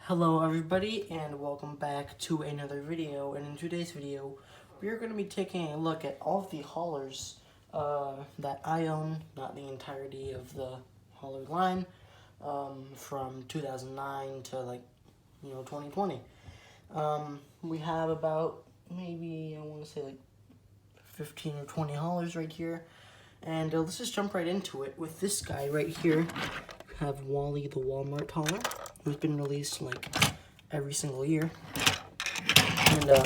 Hello everybody and welcome back to another video, and in today's video we are going to be taking a look at all of the haulers that I own, not the entirety of the hauler line, from 2009 to 2020. We have about maybe I want to say 15 or 20 haulers right here, and let's just jump right into it with this guy right here. We have Wally the Walmart hauler, who's been released every single year. And I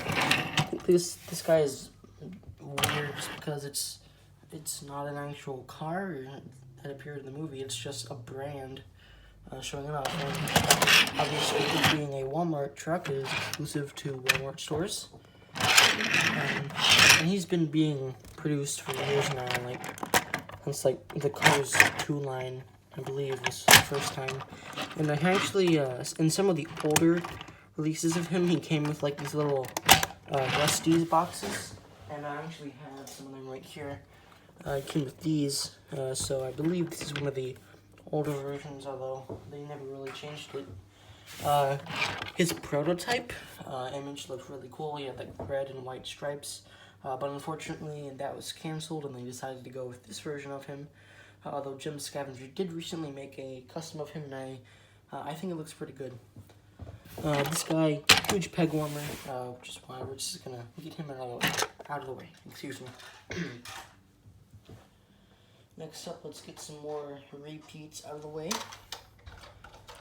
think this guy is weird just because it's not an actual car that appeared in the movie. It's just a brand showing it off. And obviously, it being a Walmart truck, it is exclusive to Walmart stores. And he's been being produced for years now, since the Cars 2 line, I believe, was the first time. And I actually, in some of the older releases of him, he came with these little Rusty's boxes, and I actually have some of them right here. He came with these, so I believe this is one of the older versions, although they never really changed it. His prototype image looked really cool. He had red and white stripes, but unfortunately that was canceled, and they decided to go with this version of him. Although Jim Scavenger did recently make a custom of him, and I think it looks pretty good. This guy, huge peg warmer, which is why we're just gonna get him out of the way. Excuse me. Next up, let's get some more repeats out of the way.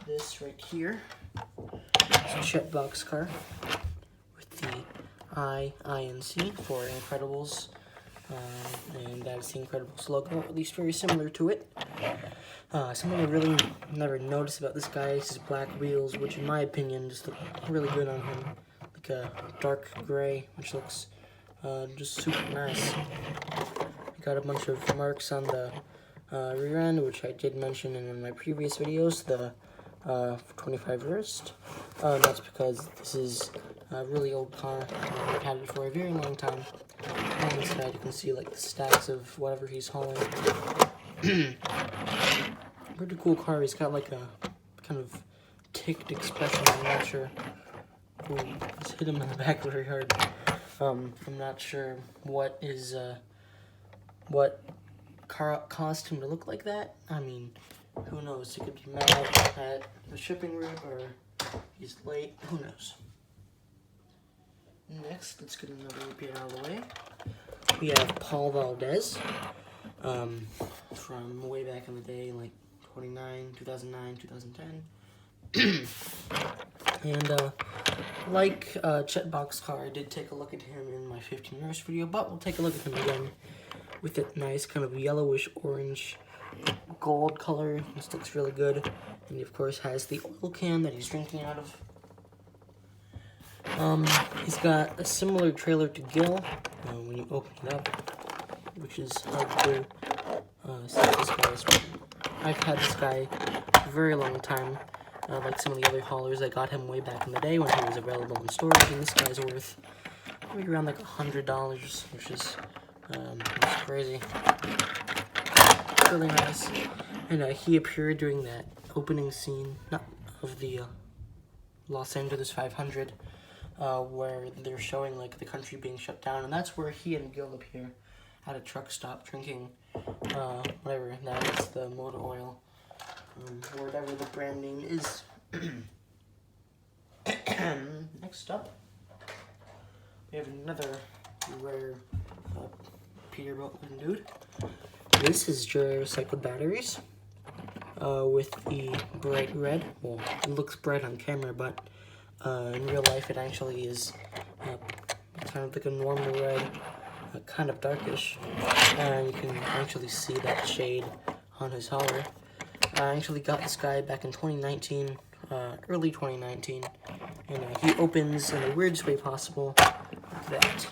This right here is a Chet Boxcar with the INC for Incredibles. And that is the Incredibles logo, at least very similar to it. Something I really never noticed about this guy is his black wheels, which in my opinion just look really good on him. Like a dark gray, which looks just super nice. He got a bunch of marks on the rear end, which I did mention in one of my previous videos, the 25 wrist. That's because this is a really old car. I've had it for a very long time. On this side, you can see the stacks of whatever he's hauling. Pretty cool car. He's got a kind of ticked expression. I'm not sure. Ooh, just hit him in the back very hard. I'm not sure what caused him to look like that. I mean, who knows? He could be mad at the shipping route, or he's late. Who knows? Next, let's get another repeat out of the way. We have Paul Valdez, from way back in the day, 2009, 2010. And, Chet Boxcar, I did take a look at him in my 15 years video, but we'll take a look at him again with that nice kind of yellowish orange gold color. This looks really good. And he, of course, has the oil can that he's drinking out of. He's got a similar trailer to Gil when you open it up, which is hard to do. I've had this guy for a very long time, like some of the other haulers. I got him way back in the day when he was available in stores, and this guy's worth maybe around $100, which is crazy. Really nice. And he appeared during that opening scene of the Los Angeles 500. Where they're showing the country being shut down, and that's where he and Gil appear at a truck stop drinking whatever that is, the motor oil, or whatever the brand name is. Next up, we have another rare Peterbilt looking dude. This is recycled batteries with the bright red. Well, it looks bright on camera, but in real life, it actually is kind of like a normal red, kind of darkish, and you can actually see that shade on his hauler. I actually got this guy back in 2019, early 2019, and he opens in the weirdest way possible, like that.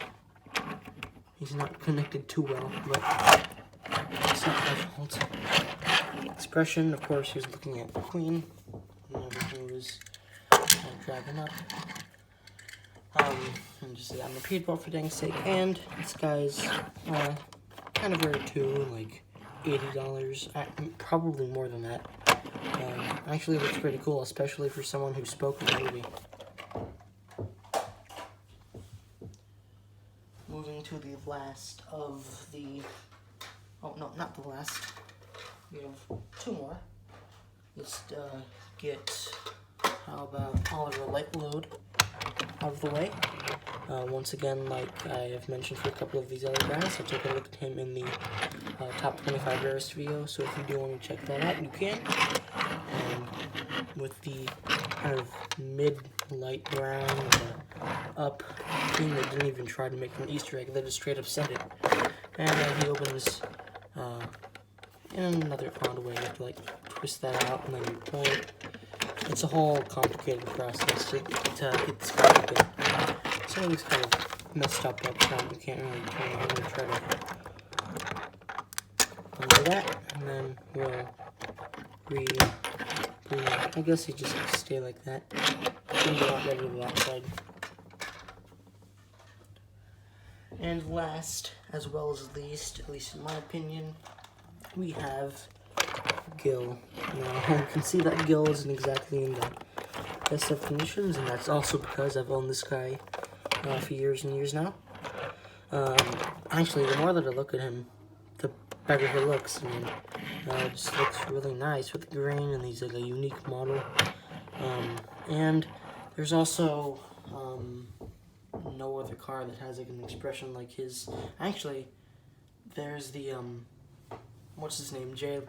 He's not connected too well, but it's not my fault. Expression, of course, he was looking at the Queen whenever he was driving up. And just I'm a Peterbilt for dang sake, and this guy's kind of rare too, $80, probably more than that. Actually looks pretty cool, especially for someone who spoke in the movie. Moving to the last of the... Oh, no, not the last. We have two more. Let's get, how about Oliver Lightload out of the way. Once again, like I have mentioned for a couple of these other guys, I took a look at him in the top 25 rarest video, so if you do want to check that out, you can. With the kind of mid-light brown up thing, they didn't even try to make an Easter egg, they just straight up said it. And he opens in another odd way. You have to like twist that out and then you pull it. It's a whole complicated process to get this guy open. So it looks kind of messed up front. You can't really turn it. I'm going to try to undo that, and then we'll I guess you just have to stay like that. And go out ready to the outside. And last, as well as least, at least in my opinion, we have Gil. Now, you can see that Gil isn't exactly in the best of conditions, and that's also because I've owned this guy for years and years now. Actually, the more that I look at him, the better he looks. I mean, it just looks really nice with the grain, and he's like a unique model. And there's also no other car that has like an expression like his. Actually, there's the what's his name? J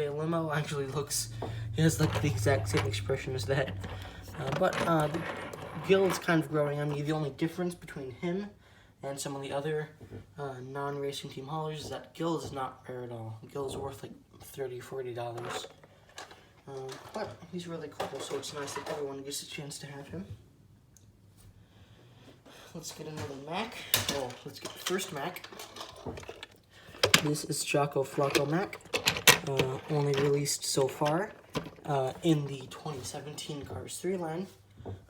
Limo actually looks. He has like the exact same expression as that. But Gil is kind of growing on me. The only difference between him and some of the other non-racing team haulers is that Gil is not rare at all. Gil is worth like $30, $40. But he's really cool, so it's nice that everyone gets a chance to have him. Let's get another Mac. Oh, let's get the first Mac. This is Flaco Mac. Only released so far in the 2017 Cars 3 line.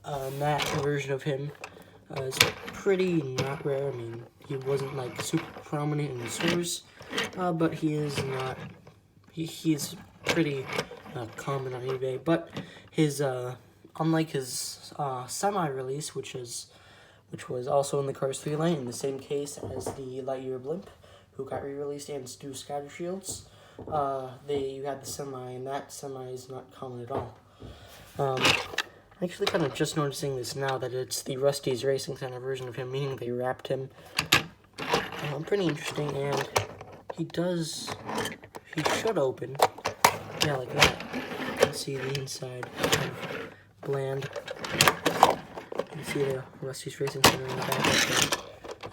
That version of him is pretty not rare. I mean, he wasn't like super prominent in the stores, but he is not. He's pretty common on eBay. But his unlike his semi-release, which was also in the Cars 3 line in the same case as the Lightyear Blimp, who got re-released and Stu Scatter Shields. You had the semi, and that semi is not common at all. I'm actually kind of just noticing this now that it's the Rusty's Racing Center version of him, meaning they wrapped him. Pretty interesting, and he should open, yeah, like that. You can see the inside kind of bland. You can see the Rusty's Racing Center in the back right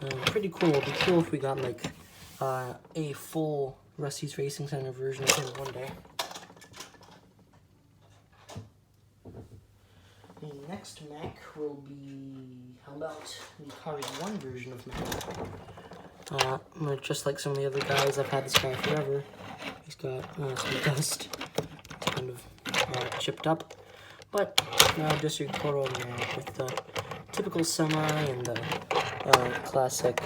there. Pretty cool. It'd be cool if we got like a full Rusty's Racing Center version of him one day. The next Mac will be, how about the Cars 1 version of Mac? Just like some of the other guys, I've had this guy forever. He's got some dust, kind of chipped up, but just your photo with the typical semi and the classic,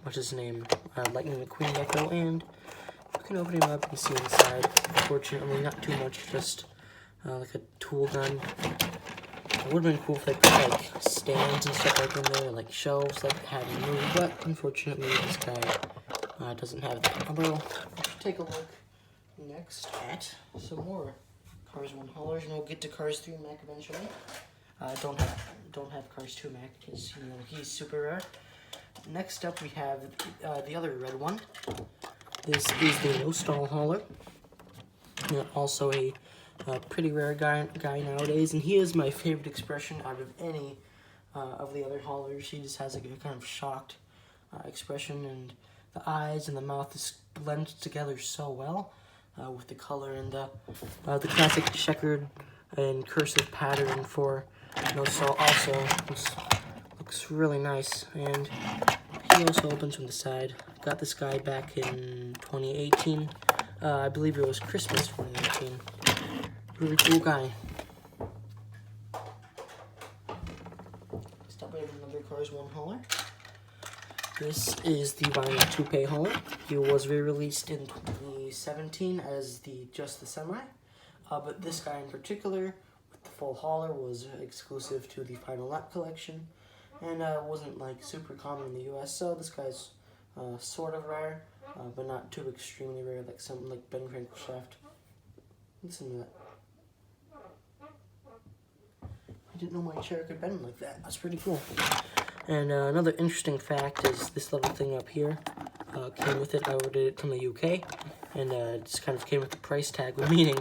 what's his name, Lightning McQueen deco, and you can open him up and see inside. Unfortunately, not too much, just like a tool gun. It would have been cool if they put like stands and stuff like in there, like shelves like had in the movie, but unfortunately this guy doesn't have that. Although, we should take a look next at some more Cars 1 haulers, and we'll get to Cars 3 Mac eventually. Don't have Cars 2 Mac because he's super rare. Next up we have the other red one. This is the No Stall hauler. Also a pretty rare guy nowadays, and he is my favorite expression out of any of the other haulers. He just has like a kind of shocked expression, and the eyes and the mouth is blended together so well with the color and the classic checkered and cursive pattern for No Stall also looks really nice, and he also opens from the side. Got this guy back in 2018. I believe it was Christmas 2018. Really cool guy. Next up we have another Cars 1 hauler. This is the Vinyl Toupee hauler. He was re-released in 2017 as just the semi. but this guy in particular, with the full hauler, was exclusive to the Final Lap collection, and wasn't like super common in the US, so this guy's sort of rare, but not too extremely rare like something like Ben Crankleshaft. Listen to that. I didn't know my chair could bend like that. That's pretty cool. And another interesting fact is this little thing up here came with it. I ordered it from the UK, and it just kind of came with the price tag, meaning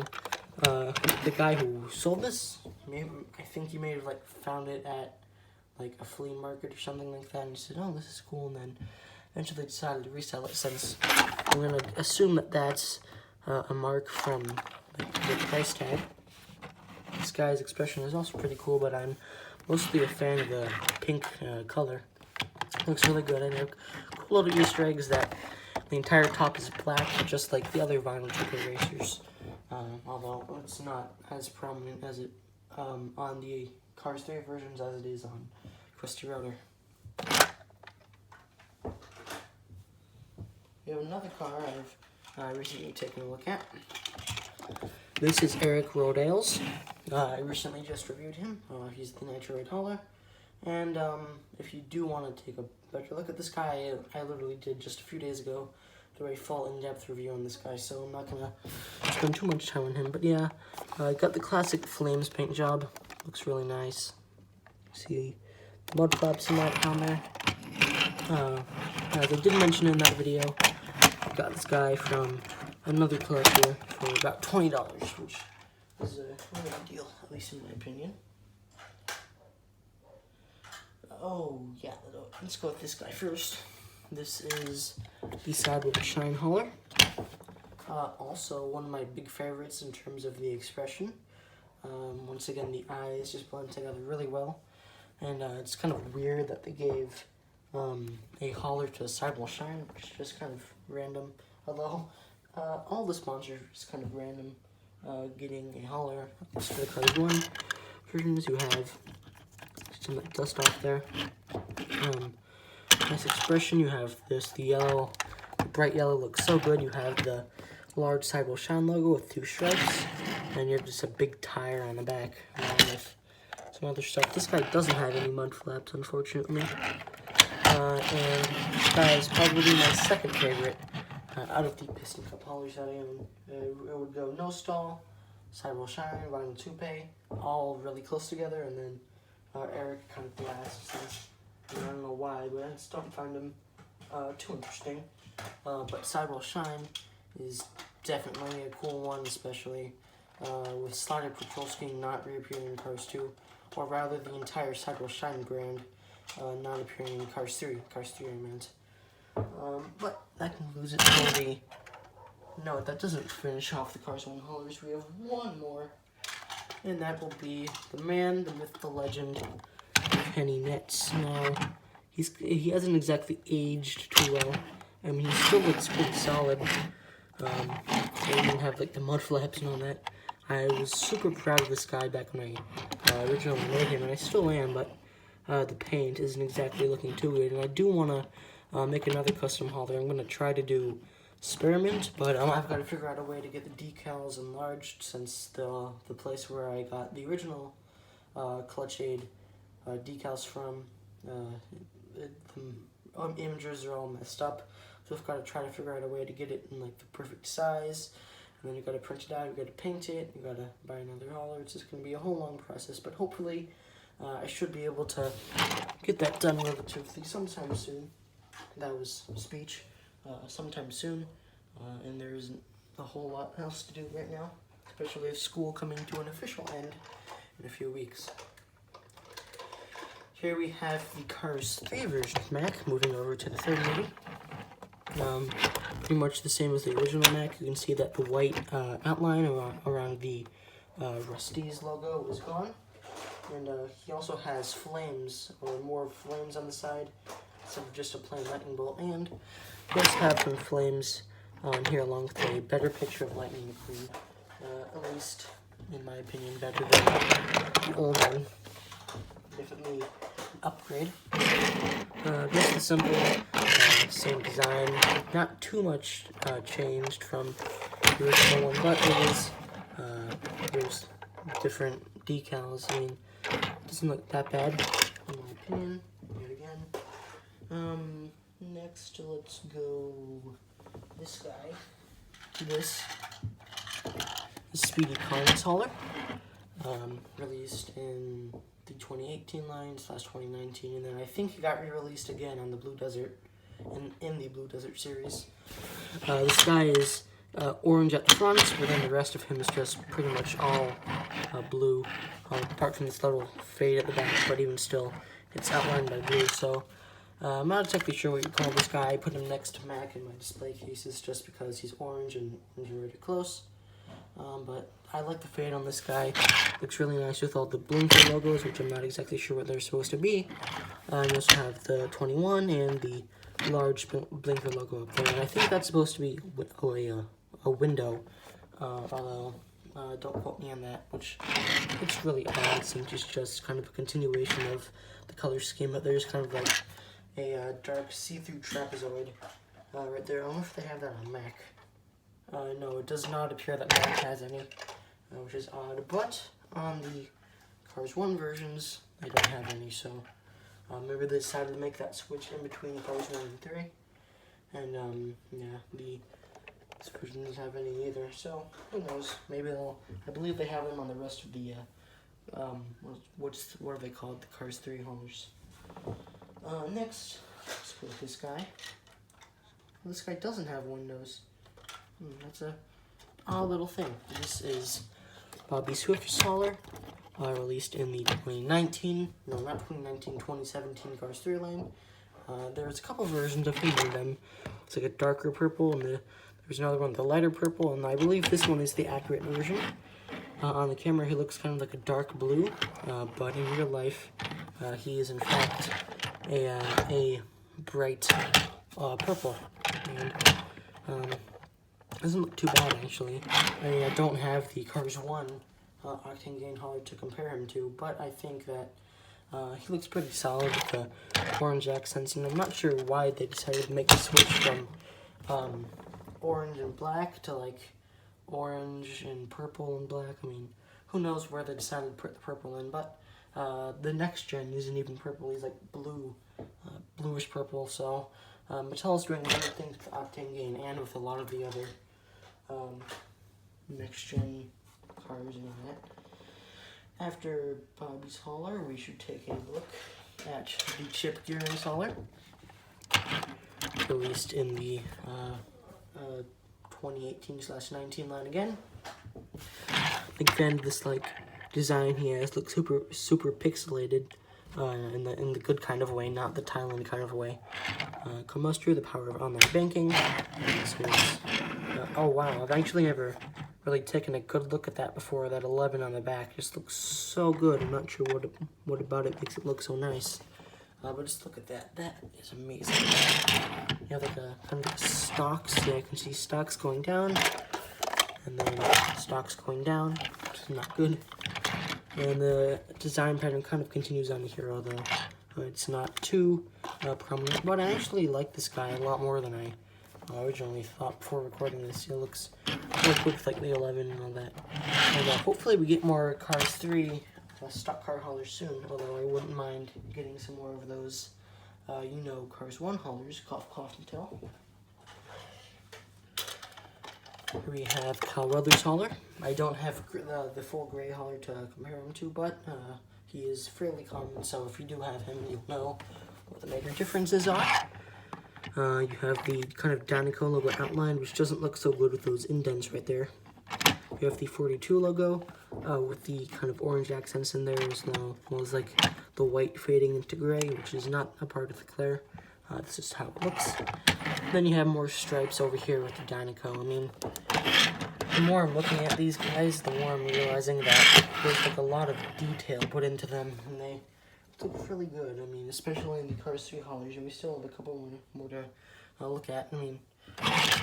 the guy who sold this, I think he may have like found it at like a flea market or something like that, and he said, "Oh, this is cool," and then eventually decided to resell it. Since I'm gonna assume that that's a mark from like, the price tag. This guy's expression is also pretty cool, but I'm mostly a fan of the pink color. Looks really good, and a cool little Easter egg is that the entire top is black, just like the other vinyl trick erasers. Although it's not as prominent as it on the Cars 3 versions as it is on Twisty Rotor. We have another car I've recently taken a look at. This is Eric Rodale's. I recently just reviewed him. He's the Nitro 8 hauler. And if you do want to take a better look at this guy, I literally did just a few days ago do a full in-depth review on this guy, so I'm not going to spend too much time on him. But yeah, I got the classic Flames paint job. Looks really nice. See the mud flaps in that down there. As I did mention in that video, I got this guy from another collector for about $20, which is a really good deal, at least in my opinion. Oh yeah, let's go with this guy first. This is the Sidewalk Shine hauler. Also one of my big favorites in terms of the expression. Once again, the eyes just blend together really well, and it's kind of weird that they gave a hauler to a Sidewalk Shine, which is just kind of random. Although all the sponsors is kind of random getting a hauler. For the Cars 1 versions, you have some of that dust off there. Nice expression. You have this, the yellow, the bright yellow looks so good. You have the large Sidewalk Shine logo with 2 stripes, and you have just a big tire on the back along with some other stuff. This guy doesn't have any mud flaps, unfortunately. And this guy is probably my second favorite out of the Piston Cup haulers that I own. It would go No Stall, Sidewalk Shine, Vinyl Toupe, all really close together, and then Eric kind of last. I don't know why, but I just don't find him too interesting. But Sidewalk Shine is definitely a cool one, especially with Slotted Patrol Scheme not reappearing in Cars 2, or rather the entire Sidewalk Shine brand not appearing in Cars 3. Cars 3 I meant. But that concludes it for the... No, that doesn't finish off the Cars 1 haulers. We have one more, and that will be the man, the myth, the legend, Kenny Nets. Now, he hasn't exactly aged too well. I mean, he still looks pretty solid. He didn't have like the mud flaps and all that. I was super proud of this guy back when I originally made him, and I still am, but the paint isn't exactly looking too good. And I do want to make another custom hauler. I'm going to try to do Spearmint, but I've got to figure out a way to get the decals enlarged, since the place where I got the original Clutch Aid decals from, the images are all messed up, so I've got to try to figure out a way to get it in like the perfect size, and then you got to print it out, you got to paint it, you got to buy another hauler. It's just going to be a whole long process, but hopefully I should be able to get that done relatively sometime soon. That was speech. Sometime soon, and there isn't a whole lot else to do right now, especially with school coming to an official end in a few weeks. Here we have the Cars 3 version of Mac, moving over to the third movie. Pretty much the same as the original Mac. You can see that the white outline around the Rusty's logo is gone, and he also has flames, or more flames on the side, instead of just a plain lightning bolt, and he does have some flames on here along with a better picture of Lightning McQueen. At least, in my opinion, better than the old one. Definitely an upgrade. Just the simple, same design. Not too much changed from the original one, but it is there's different decals. I mean, it doesn't look that bad, in my opinion. Do it again. Next, let's go this guy. This is Speedy Collins hauler, released in the 2018 line / 2019, and then I think it got re-released again on the Blue Desert, in the Blue Desert series. This guy is orange at the front, but then the rest of him is just pretty much all blue, apart from this little fade at the back, but even still, it's outlined by blue, so I'm not exactly sure what you call this guy. I put him next to Mac in my display cases just because he's orange and really close. But I like the fade on this guy. Looks really nice with all the blinker logos, which I'm not exactly sure what they're supposed to be. You also have the 21 and the large blinker logo up there. And I think that's supposed to be a window, although don't quote me on that, which it's really odd since it's just kind of a continuation of the color scheme. But there's kind of like a dark see-through trapezoid right there. I wonder if they have that on Mac. No, it does not appear that Mac has any, which is odd. But on the Cars 1 versions, they don't have any, so maybe they decided to make that switch in between Cars 1 and 3. And, yeah, this version doesn't have any either, so who knows? Maybe they'll, I believe they have them on the rest of the, what are they called? The Cars 3 haulers. Next, let's go with this guy. This guy doesn't have windows. That's a odd little thing. This is Bobby Swift's hauler, released in the 2017 Cars 3 line. There's a couple versions of him in them. It's like a darker purple, and there's another one, the lighter purple, and I believe this one is the accurate version. On the camera, he looks kind of like a dark blue, but in real life, he is in fact a bright purple. And doesn't look too bad, actually. I mean, I don't have the Cars 1 octane gain hauler to compare him to, but I think that he looks pretty solid with the orange accents, and I'm not sure why they decided to make the switch from orange and black to like orange and purple and black. I mean, who knows where they decided to put the purple in, but the next gen isn't even purple. He's like blue, bluish purple, so Mattel's doing weird things with octane gain and with a lot of the other next gen cars and all that. After Bobby's hauler, we should take a look at the Chip Gearing's hauler, released in the 2018/19 line again. Big fan of this like design he has. Looks super pixelated, in the good kind of way, not the Thailand kind of way. Come muster the power of online banking. Oh wow, I've actually never really taken a good look at that before. That 11 on the back just looks so good. I'm not sure what about it makes it look so nice. But just look at that. That is amazing. You have like a kind of stalks. Yeah, I can see stalks going down, and then stalks going down, which is not good. And the design pattern kind of continues on here, although it's not too prominent. But I actually like this guy a lot more than I originally thought before recording this. It looks really good with like the 11 and all that. And hopefully we get more Cars 3 stock car haulers soon, although I wouldn't mind getting some more of those, Cars 1 haulers. Cough, cough, until. Here we have Kyle Weathers' hauler. I don't have the full gray hauler to compare him to, but he is fairly common, so if you do have him, you'll know what the major differences are. You have the kind of Dinoco logo outline, which doesn't look so good with those indents right there. You have the 42 logo with the kind of orange accents in there, as well as like the white fading into gray, which is not a part of the Claire. This is how it looks. Then you have more stripes over here with the Dinoco. I mean, the more I'm looking at these guys, the more I'm realizing that there's like a lot of detail put into them, and they look really good. I mean, especially in the Cars 3 haulers, and we still have a couple more to look at. I mean,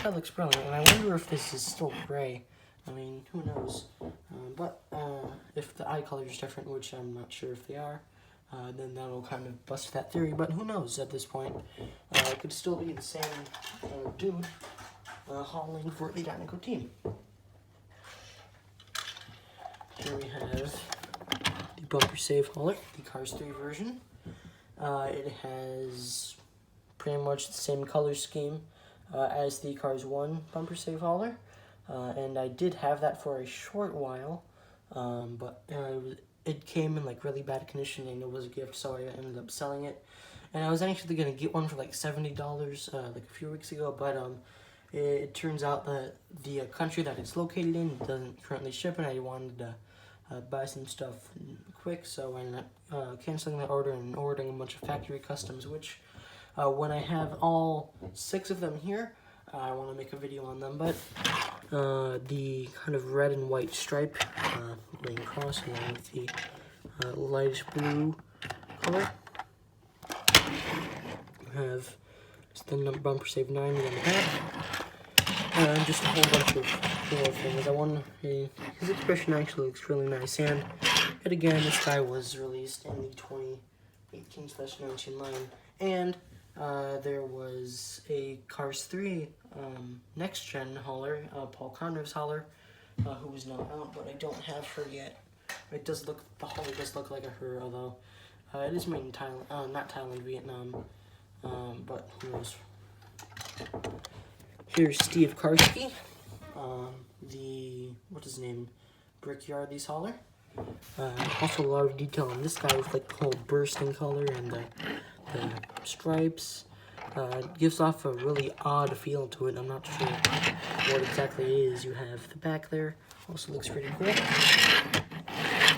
that looks brilliant, and I wonder if this is still gray. I mean, who knows? But if the eye color is different, which I'm not sure if they are, then that'll kind of bust that theory. But who knows at this point? It could still be the same dude hauling for the Dinoco team. here we have the bumper save hauler, the Cars 3 version. It has pretty much the same color scheme as the Cars 1 bumper save hauler. And I did have that for a short while, but it came in like really bad condition and it was a gift, so I ended up selling it. And I was actually going to get one for like $70 like a few weeks ago, but it turns out that the country that it's located in doesn't currently ship, and I wanted to buy some stuff quick, so I ended up canceling that order and ordering a bunch of factory customs, which when I have all 6 of them here, I want to make a video on them. But the kind of red and white stripe going across along with the lightish blue color. You have just the bumper save 9 on the back. And just a whole bunch of little things. His expression actually looks really nice. And yet again, this guy was released in the 2018/19 line. And there was a Cars 3 next gen hauler, Paul Connor's hauler, who is not out, but I don't have her yet. The hauler does look like a her, although it is made in Thailand, not Thailand, Vietnam, but who knows. Here's Steve Karski, what's his name, Brickyardy's hauler. Also a lot of detail on this guy with like the whole bursting color and the stripes. It gives off a really odd feel to it. I'm not sure what exactly it is. You have the back there, also looks pretty cool.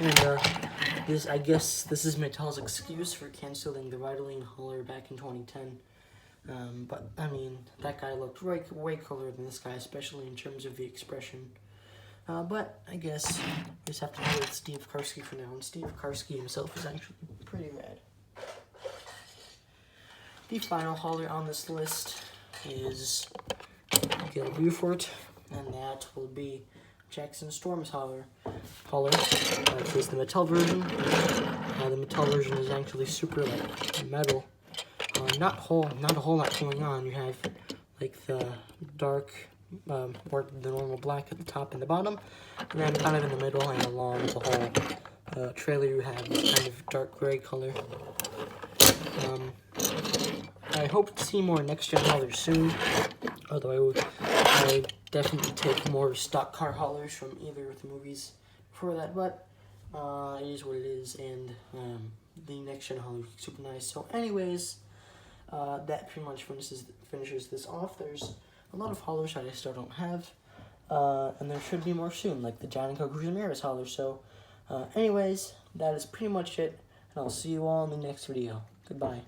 And I guess this is Mattel's excuse for canceling the Ride-A-Lean hauler back in 2010. But I mean, that guy looked way cooler than this guy, especially in terms of the expression. But I guess we just have to deal with Steve Karski for now, and Steve Karski himself is actually pretty rad. The final hauler on this list is Gil Bufort, and that will be Jackson Storm's hauler. This is the Mattel version. The Mattel version is actually super like metal. Not a whole lot going on. You have like the dark, or the normal black at the top and the bottom, and then kind of in the middle and along the whole trailer you have this kind of dark gray color. I hope to see more next gen haulers soon, although I definitely take more stock car haulers from either of the movies before that, but it is what it is, and the next gen hauler is super nice. So anyways, that pretty much finishes this off. There's a lot of haulers that I still don't have, and there should be more soon, like the Dinoco Cruz Ramirez hauler. So anyways, that is pretty much it, and I'll see you all in the next video. Goodbye.